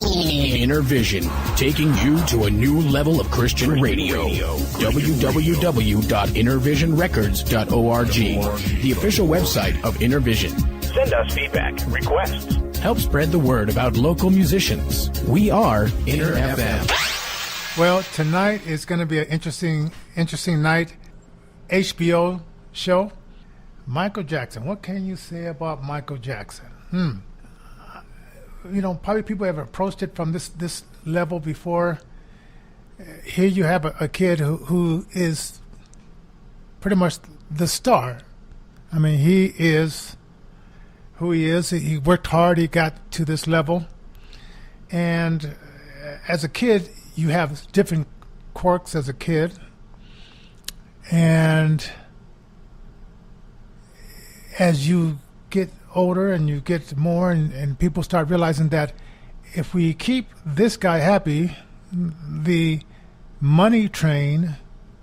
Innervision, taking you to a new level of Christian radio. www.innervisionrecords.org, the official website of Innervision. Send us feedback, requests. Help spread the word about local musicians. We are InnerFM. Well, tonight is going to be an interesting night. HBO show. Michael Jackson. What can you say about Michael Jackson? You know, probably people have approached it from this level before. Here you have a kid who is pretty much the star. I mean, he is who he is. He worked hard. He got to this level. And as a kid, you have different quirks as a kid. And as you get older and you get more and people start realizing that if we keep this guy happy, the money train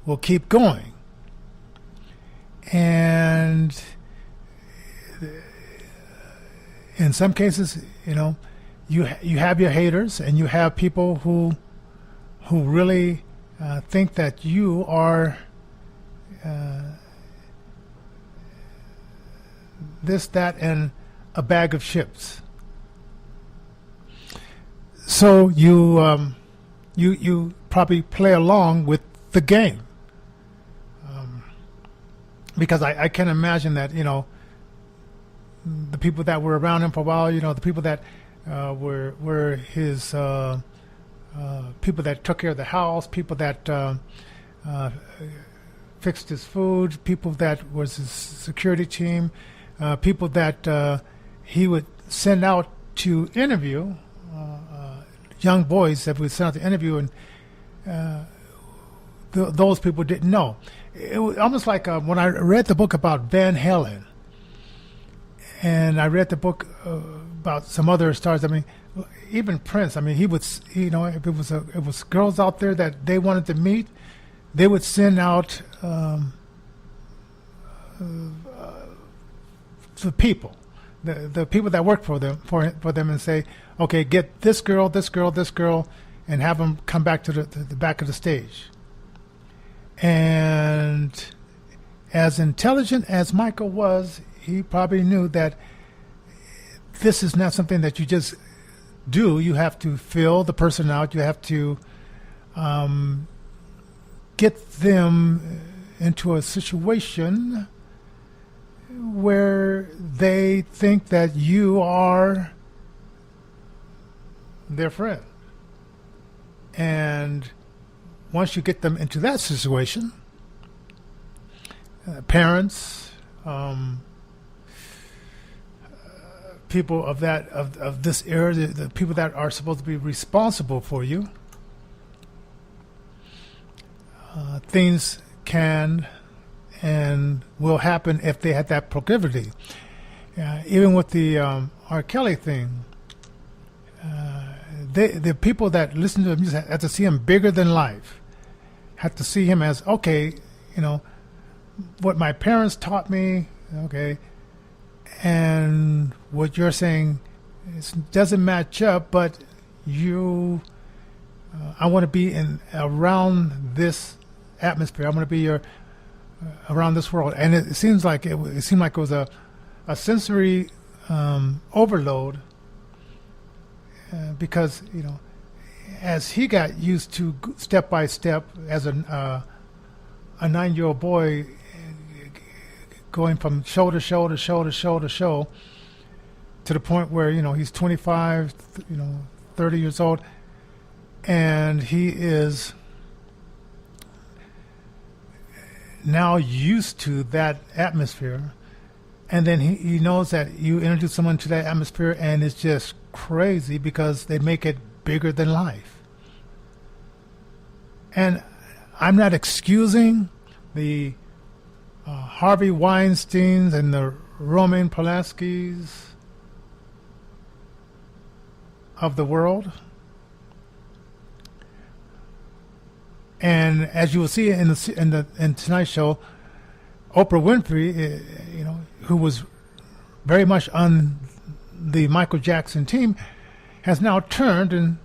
will keep going. And in some cases, you know, you have your haters and you have people who really think that you are this, that, and a bag of chips. So you probably play along with the game, because I can imagine that, you know, the people that were around him for a while, you know, the people that were his people that took care of the house, people that fixed his food, people that was his security team, people that he would send out to interview, young boys that would send out to interview, and those people didn't know. It was almost like when I read the book about Van Halen, and I read the book about some other stars. I mean, even Prince. I mean, he would, you know, if it was girls out there that they wanted to meet, they would send out the people, the people that work for them, and say, okay, get this girl, and have them come back to the back of the stage. And as intelligent as Michael was, he probably knew that this is not something that you just do. You have to fill the person out. You have to get them into a situation where they think that you are their friend. And once you get them into that situation, parents, people of this era, the people that are supposed to be responsible for you, things can and will happen if they had that proclivity. Even with the R. Kelly thing, the people that listen to him music have to see him bigger than life, have to see him as, okay, you know, what my parents taught me, okay, and what you're saying doesn't match up, but I want to be around this atmosphere. I want to be around this world. And it seemed like it was a sensory overload, because, you know, as he got used to step by step as a 9-year-old boy, going from show to show to show to show to show, to the point where, you know, he's 25, 30 years old, and he is now used to that atmosphere. And then he knows that you introduce someone to that atmosphere, and it's just crazy because they make it bigger than life. And I'm not excusing the Harvey Weinsteins and the Roman Polanskis of the world. And as you will see in tonight's show, Oprah Winfrey, who was very much on the Michael Jackson team, has now turned and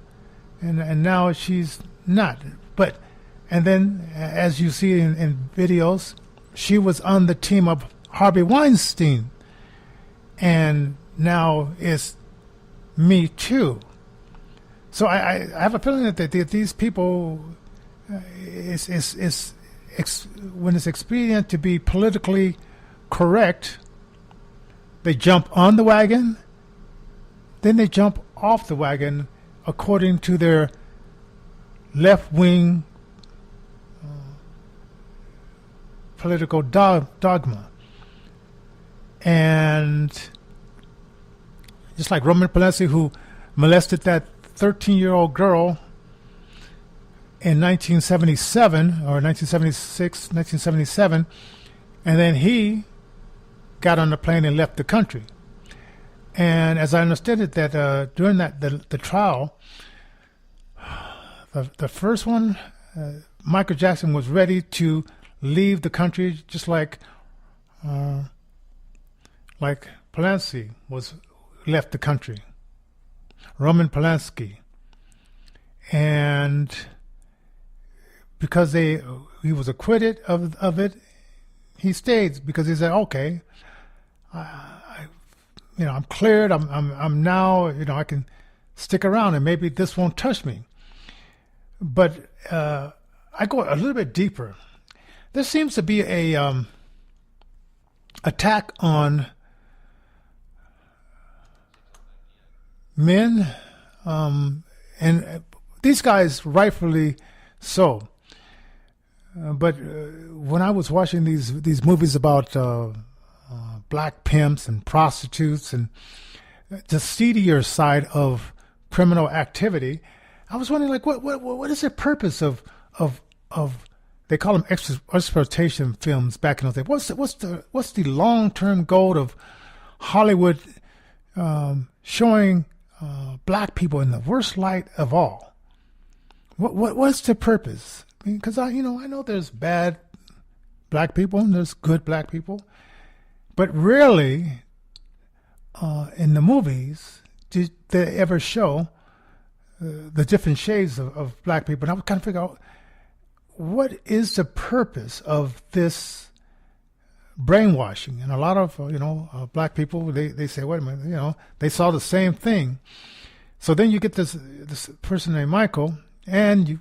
now she's not. But and then, as you see in videos, she was on the team of Harvey Weinstein, and now it's Me Too. So I have a feeling that these people, when it's expedient to be politically correct, they jump on the wagon, then they jump off the wagon according to their left-wing political dogma. And just like Roman Polanski, who molested that 13-year-old girl in 1977 or 1976, 1977, and then he got on the plane and left the country. And as I understood it, that during the trial, the first one, Michael Jackson was ready to leave the country, just like Polanski was left the country, Roman Polanski, and because he was acquitted of it, he stayed because he said, okay, I'm cleared. I'm now, I can stick around and maybe this won't touch me. But I go a little bit deeper. There seems to be a attack on men, and these guys rightfully so. But when I was watching these movies about black pimps and prostitutes and the seedier side of criminal activity, I was wondering, like, what is the purpose of they call them exploitation films back in those days? What's the long-term goal of Hollywood showing black people in the worst light of all? What's the purpose? Because I know there's bad black people and there's good black people, but rarely in the movies did they ever show the different shades of black people. And I was kind of figure out, what is the purpose of this brainwashing? And a lot of black people, they say, wait a minute, they saw the same thing. So then you get this person named Michael, and you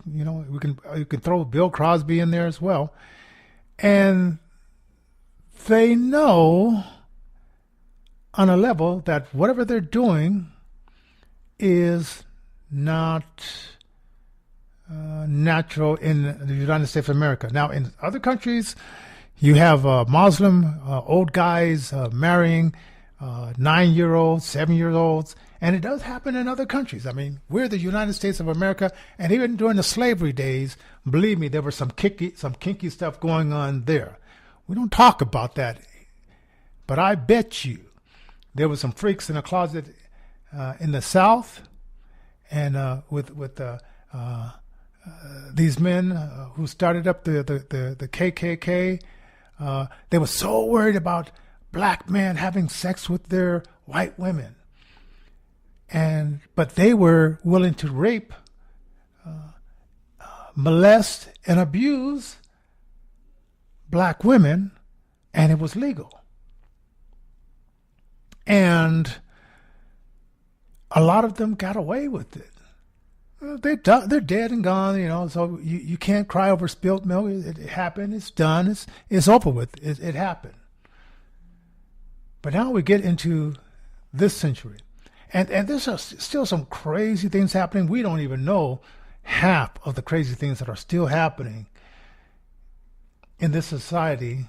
can throw Bill Crosby in there as well, and they know on a level that whatever they're doing is not natural in the United States of America. Now, in other countries, you have Muslim old guys marrying 9-year-olds, 7-year-olds, and it does happen in other countries. I mean, we're the United States of America, and even during the slavery days, believe me, there was some kinky stuff going on there. We don't talk about that, but I bet you there was some freaks in the closet in the South, and with these men who started up the KKK. They were so worried about black men having sex with their white women, but they were willing to rape, molest, and abuse black women, and it was legal. And a lot of them got away with it. They're dead and gone, so you can't cry over spilt milk. It happened. It's done. It's over with. It happened. But now we get into this century, and there's still some crazy things happening. We don't even know half of the crazy things that are still happening in this society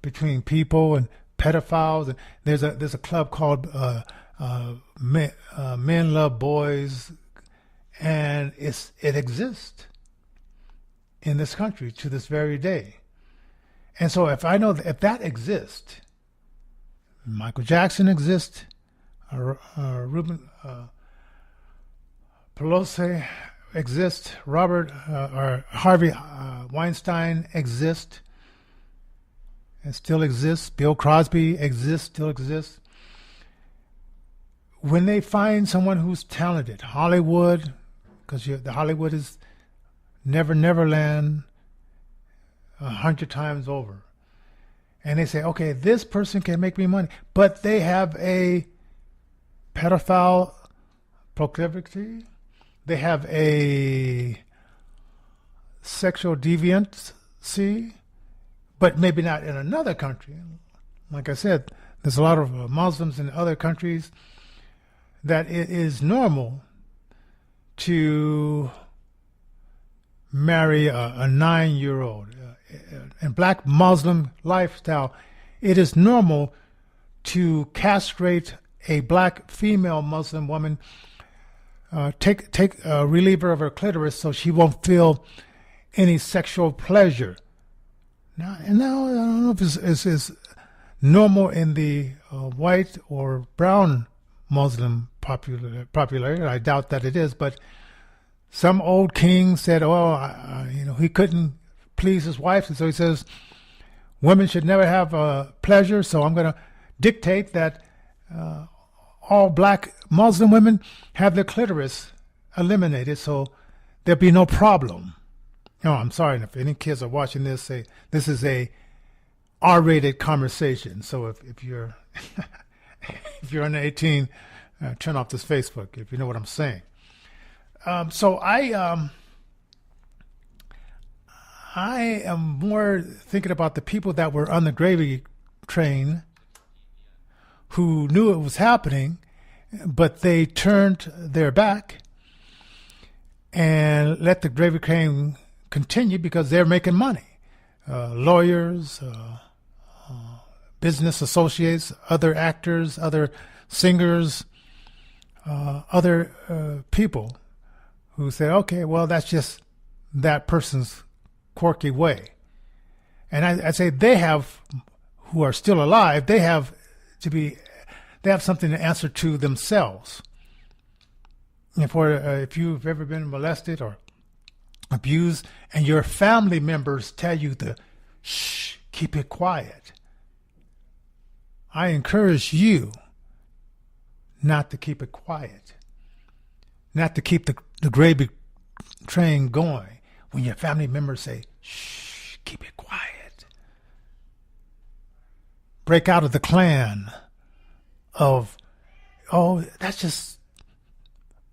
between people and pedophiles. And there's a club called Men Love Boys, and it exists in this country to this very day. And so if I know if that exists, Michael Jackson exists, Roman Polanski exists, Harvey Weinstein exists and still exists, Bill Crosby exists, still exists. when they find someone who's talented, Hollywood, because the Hollywood is NeverLand 100 times over, and they say, okay, this person can make me money, but they have a pedophile proclivity, they have a sexual deviancy, but maybe not in another country. Like I said, there's a lot of Muslims in other countries that it is normal to marry a 9-year-old. In black Muslim lifestyle, it is normal to castrate a black female Muslim woman, take a reliever of her clitoris so she won't feel any sexual pleasure. Now I don't know if it's normal in the white or brown Muslim popularity. I doubt that it is, but some old king said, he couldn't please his wife, and so he says women should never have pleasure, so I'm going to dictate that all black Muslim women have their clitoris eliminated, so there'll be no problem. No, I'm sorry if any kids are watching this. Say this is a R-rated conversation. So if you're if you're under 18, turn off this Facebook if you know what I'm saying. So I am more thinking about the people that were on the gravy train who knew it was happening, but they turned their back and let the gravy train continue because they're making money. Lawyers, business associates, other actors, other singers, other people who say, okay, well, that's just that person's quirky way. And I say they have, who are still alive, they have something to answer to themselves. If you've ever been molested or abused and your family members tell you to shh, keep it quiet, I encourage you not to keep it quiet, not to keep the gravy train going when your family members say, shh, keep it quiet. Break out of the clan of,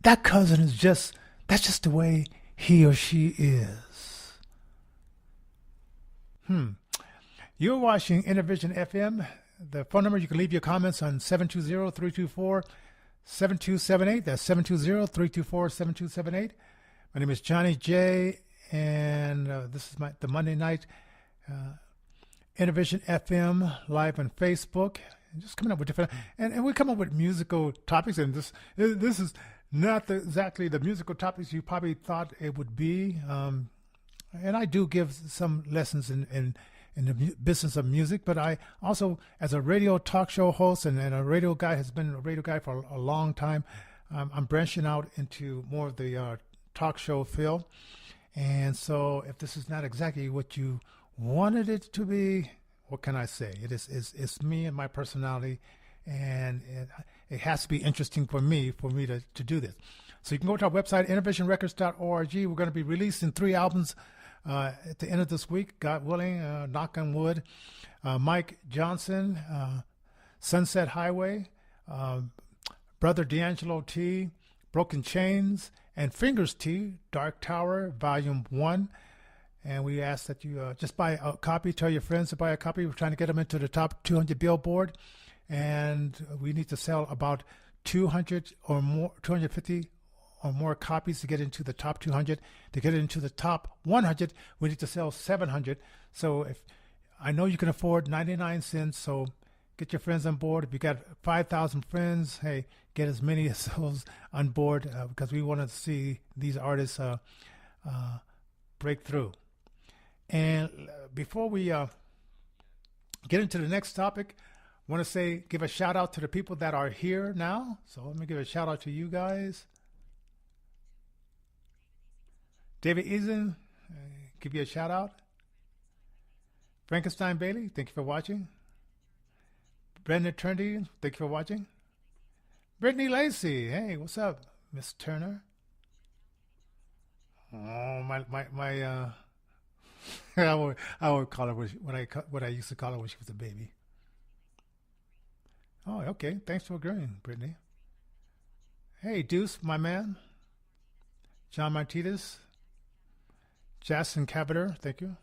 that cousin is that's just the way he or she is. You're watching Innervision FM. The phone number, you can leave your comments on 720-324-7278. That's 720-324-7278. My name is Johnnie J, and this is the Monday night Innervision FM live on Facebook. Just coming up with different, and we come up with musical topics, and this is not exactly the musical topics you probably thought it would be. And I do give some lessons in the business of music, but I also, as a radio talk show host and a radio guy, has been a radio guy for a long time, I'm branching out into more of the talk show field. And so if this is not exactly what you wanted it to be, what can I say? It's me and my personality, and it has to be interesting for me to do this. So you can go to our website, InnervisionRecords.org. We're going to be releasing 3 albums at the end of this week, God willing, knock on wood. Mike Johnson, Sunset Highway, Brother Deangelo T, Broken Chains, and Fingers T, Dark Tower, Volume 1. And we ask that you just buy a copy, tell your friends to buy a copy. We're trying to get them into the top 200 Billboard. And we need to sell about 200 or more, 250 or more copies to get into the top 200. To get into the top 100, we need to sell 700. So if I know you can afford 99 cents, so get your friends on board. If you got 5,000 friends, hey, get as many of those on board because we want to see these artists break through. And before we get into the next topic, I want to give a shout out to the people that are here now. So let me give a shout out to you guys. David Eason, give you a shout out. Frankenstein Bailey, thank you for watching. Brendan Turndy, thank you for watching. Brittany Lacey. Hey, what's up, Miss Turner? Oh, my I would call her what I used to call her when she was a baby. Oh, okay. Thanks for agreeing, Brittany. Hey, Deuce, my man. John Martinez. Jackson Caviter, thank you.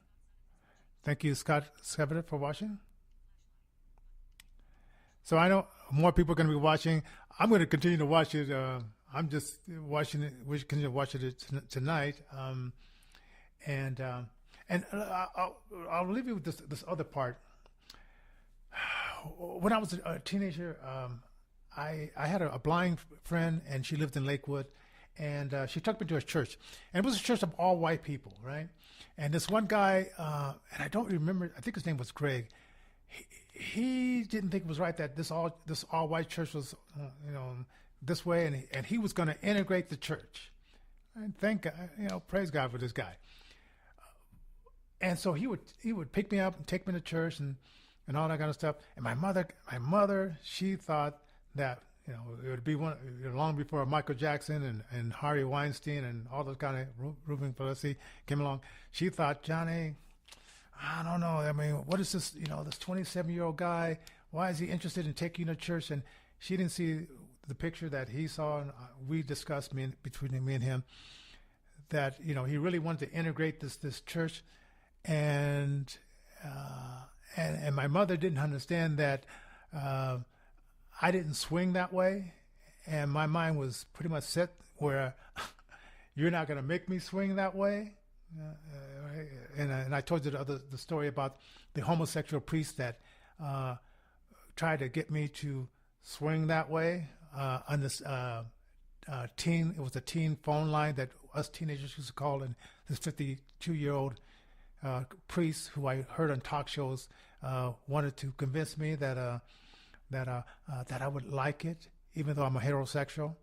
Thank you, Scott Caviter, for watching. So I know more people are going to be watching. I'm going to continue to watch it. I'm just watching it. We're going to watch it tonight. And I'll leave you with this other part. When I was a teenager, I had a blind friend, and she lived in Lakewood, and she took me to a church, and it was a church of all white people, right? And this one guy, and I don't remember, I think his name was Greg. He didn't think it was right that this all white church was, this way, and he was going to integrate the church. And thank God, praise God for this guy. And so he would pick me up and take me to church and all that kind of stuff. And my mother, she thought that it would be long before Michael Jackson and Harvey Weinstein and all those kind of Roman Polanski came along. She thought, Johnny, I don't know. I mean, what is this? This 27-year-old guy. Why is he interested in taking you to church? And she didn't see the picture that he saw, and we discussed between me and him that he really wanted to integrate this church, and my mother didn't understand that I didn't swing that way, and my mind was pretty much set where you're not going to make me swing that way. And I told you the story about the homosexual priest that tried to get me to swing that way on this teen. It was a teen phone line that us teenagers used to call, and this 52-year-old priest who I heard on talk shows wanted to convince me that I would like it, even though I'm a heterosexual.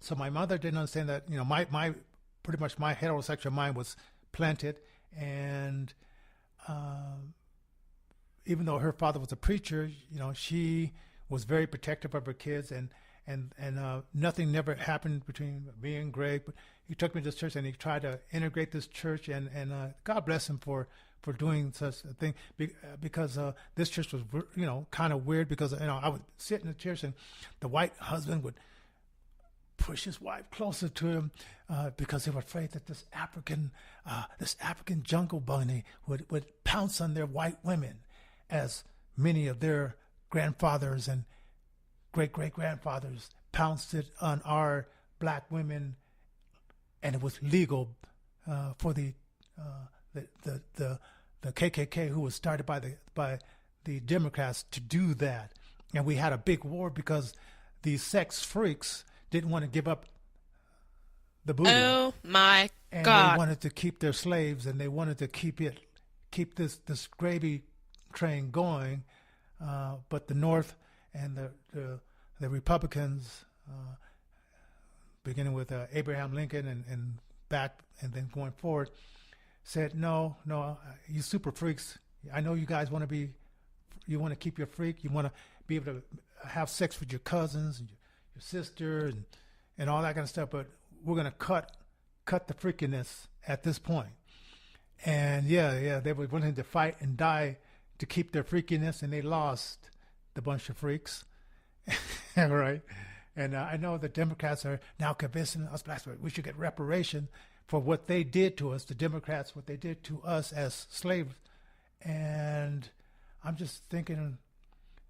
So my mother didn't understand that. My pretty much my heterosexual mind was planted, and even though her father was a preacher, she was very protective of her kids, and nothing never happened between me and Greg. But he took me to this church, and he tried to integrate this church, and God bless him for doing such a thing, because this church was kind of weird, because I would sit in the church, and the white husband would push his wife closer to him because they were afraid that this African jungle bunny would pounce on their white women, as many of their grandfathers and great-great-grandfathers pounced it on our black women, and it was legal for the KKK, who was started by the Democrats, to do that. And we had a big war because these sex freaks didn't want to give up the booty. Oh my and God! They wanted to keep their slaves, and they wanted to keep this gravy train going. But the North and the Republicans, beginning with Abraham Lincoln and back and then going forward, said, no, you super freaks. I know you guys want to keep your freak. You want to be able to have sex with your cousins and your sister and all that kind of stuff. But we're going to cut the freakiness at this point. And yeah, they were willing to fight and die to keep their freakiness, and they lost the bunch of freaks. Right? And I know the Democrats are now convincing us blacks that we should get reparation for what they did to us, the Democrats, what they did to us as slaves. And I'm just thinking,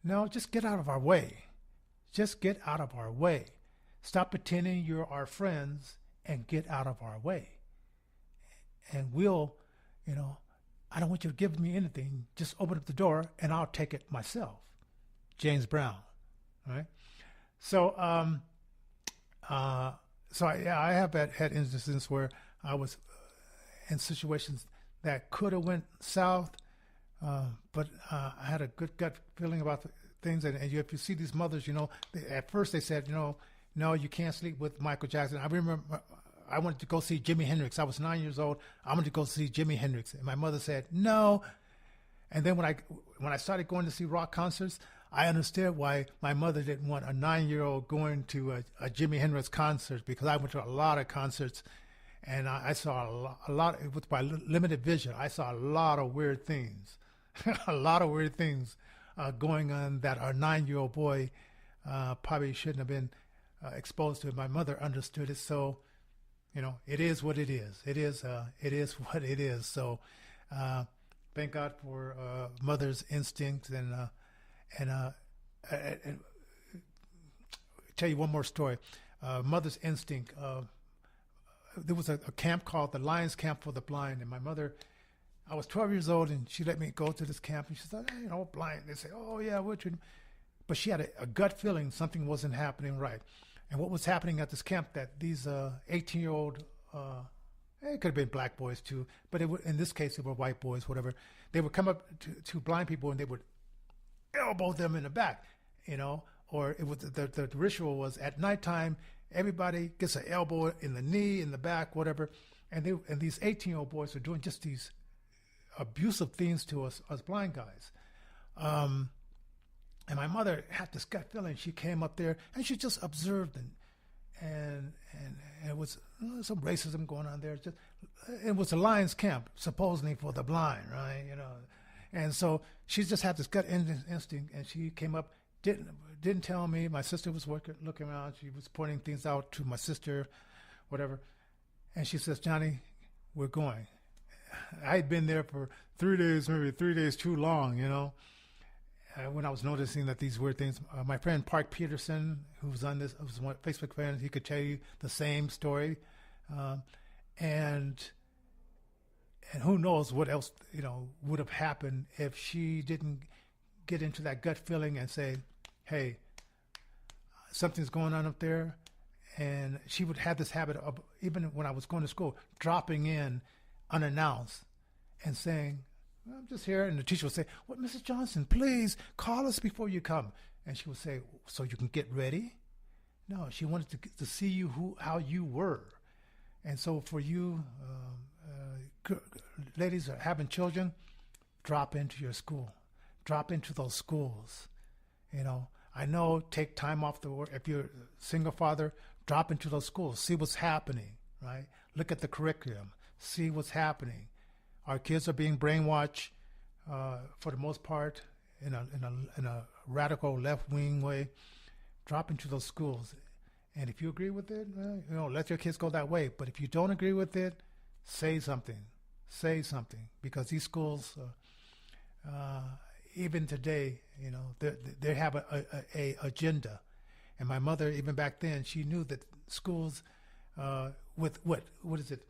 no, just get out of our way. Just get out of our way. Stop pretending you're our friends and get out of our way. And we'll, I don't want you to give me anything. Just open up the door and I'll take it myself. James Brown. All right. So, I have had instances where I was in situations that could have went south, but I had a good gut feeling about things. And if you see these mothers, at first they said, no, you can't sleep with Michael Jackson. I remember I wanted to go see Jimi Hendrix. I was 9 years old. I wanted to go see Jimi Hendrix, and my mother said no. And then when I started going to see rock concerts, I understood why my mother didn't want a 9-year-old going to a Jimi Hendrix concert, because I went to a lot of concerts, and I saw a lot with my limited vision. I saw a lot of weird things, a lot of weird things going on that our 9-year-old boy probably shouldn't have been exposed to. My mother understood it, so it is what it is. It is what it is. So thank God for mother's instincts, and tell you one more story. Mother's instinct. There was a camp called the Lions Camp for the Blind, and my mother, I was 12 years old, and she let me go to this camp, and she said, hey, blind. They say, oh yeah, but she had a gut feeling something wasn't happening right. And what was happening at this camp, that these 18-year-old, it could have been black boys too, but in this case, they were white boys, whatever. They would come up to blind people, and they would elbow them in the back, or it was the ritual was at nighttime, everybody gets an elbow in the knee, in the back, whatever. And these 18-year-old boys were doing just these abusive things to us blind guys. And my mother had this gut feeling. She came up there and she just observed, and it was some racism going on there. It was a Lions camp, supposedly for the blind, right? And so she just had this gut instinct, and she came up, didn't tell me. My sister was looking around. She was pointing things out to my sister, whatever. And she says, Johnny, we're going. I had been there for 3 days, maybe 3 days too long, when I was noticing that these weird things. My friend Park Peterson, who's on this, was one Facebook friend, he could tell you the same story. And who knows what else, would have happened if she didn't get into that gut feeling and say, hey, something's going on up there. And she would have this habit of, even when I was going to school, dropping in unannounced and saying, I'm just here. And the teacher would say, well, Mrs. Johnson, please call us before you come. And she would say, so you can get ready? No, she wanted to see you how you were. And so for you, ladies are having children, drop into your school. Drop into those schools. I know, take time off the work. If you're a single father, drop into those schools. See what's happening, right? Look at the curriculum. See what's happening. Our kids are being brainwashed for the most part in a radical left-wing way. Drop into those schools. And if you agree with it, let your kids go that way. But if you don't agree with it, say something. Say something. Because these schools, even today, they have a agenda. And my mother, even back then, she knew that schools with what is it?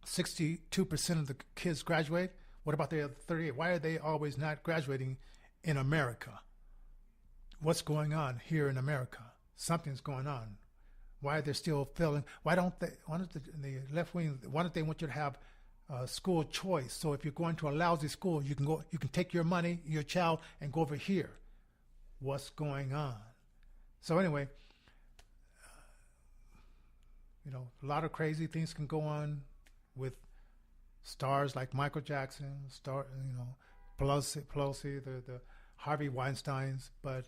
62% of the kids graduate. What about the other 38? Why are they always not graduating in America? What's going on here in America? Something's going on. Why are they still failing? Why don't the left wing? Why don't they want you to have school choice? So if you're going to a lousy school, you can take your money, your child, and go over here. What's going on? So anyway, a lot of crazy things can go on with stars like Michael Jackson, Pelosi, the Harvey Weinsteins. But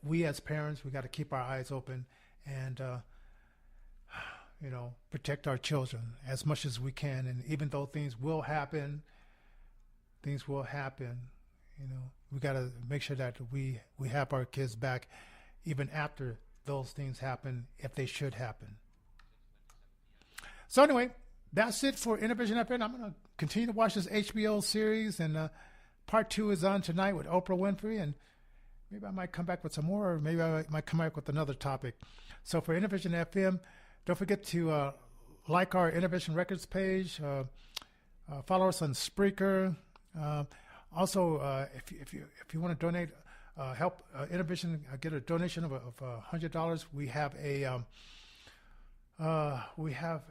we as parents, we got to keep our eyes open and protect our children as much as we can. And even though things will happen, we got to make sure that we have our kids back even after those things happen, if they should happen. So anyway, that's it for Innervision FM. I'm going to continue to watch this HBO series, and part 2 is on tonight with Oprah Winfrey, and maybe I might come back with some more, or maybe I might come back with another topic. So for Innervision FM, don't forget to like our Innervision Records page, follow us on Spreaker. Also, if you want to donate, help Innervision get a donation of $100, we have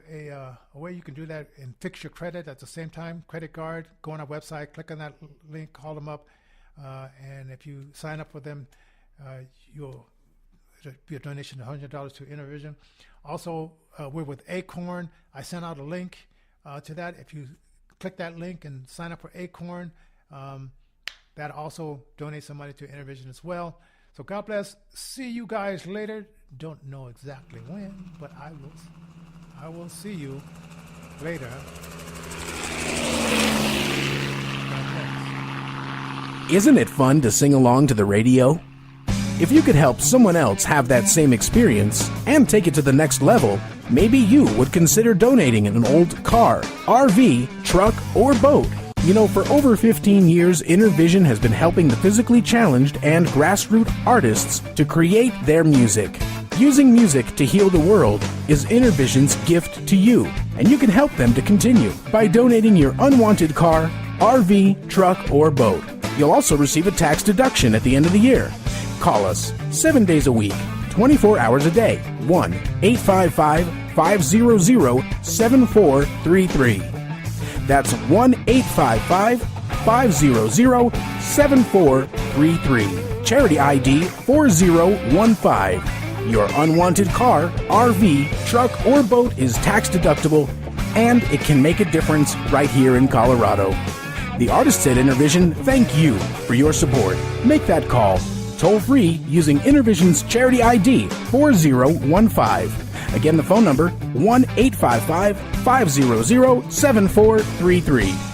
a way you can do that and fix your credit at the same time. Credit card, go on our website, click on that link, call them up, and if you sign up for them, it'll be a donation of $100 to Innervision. Also, we're with Acorn. I sent out a that. If you click that link and sign up for Acorn, that that also donates some money to Innervision as well. So God bless. See you guys later. Don't know exactly when, but I will see you later. Isn't it fun to sing along to the radio? If you could help someone else have that same experience and take it to the next level, maybe you would consider donating an old car, RV, truck, or boat. You know, for over 15 years, Innervision has been helping the physically challenged and grassroots artists to create their music. Using music to heal the world is Innervision's gift to you, and you can help them to continue by donating your unwanted car, RV, truck, or boat. You'll also receive a tax deduction at the end of the year. Call us 7 days a week, 24 hours a day, 1-855-500-7433. That's 1-855-500-7433. Charity ID 4015. Your unwanted car, RV, truck, or boat is tax deductible, and it can make a difference right here in Colorado. The artists at Innervision thank you for your support. Make that call toll-free using Innervision's charity ID 4015. Again, the phone number 1-855-500-7433.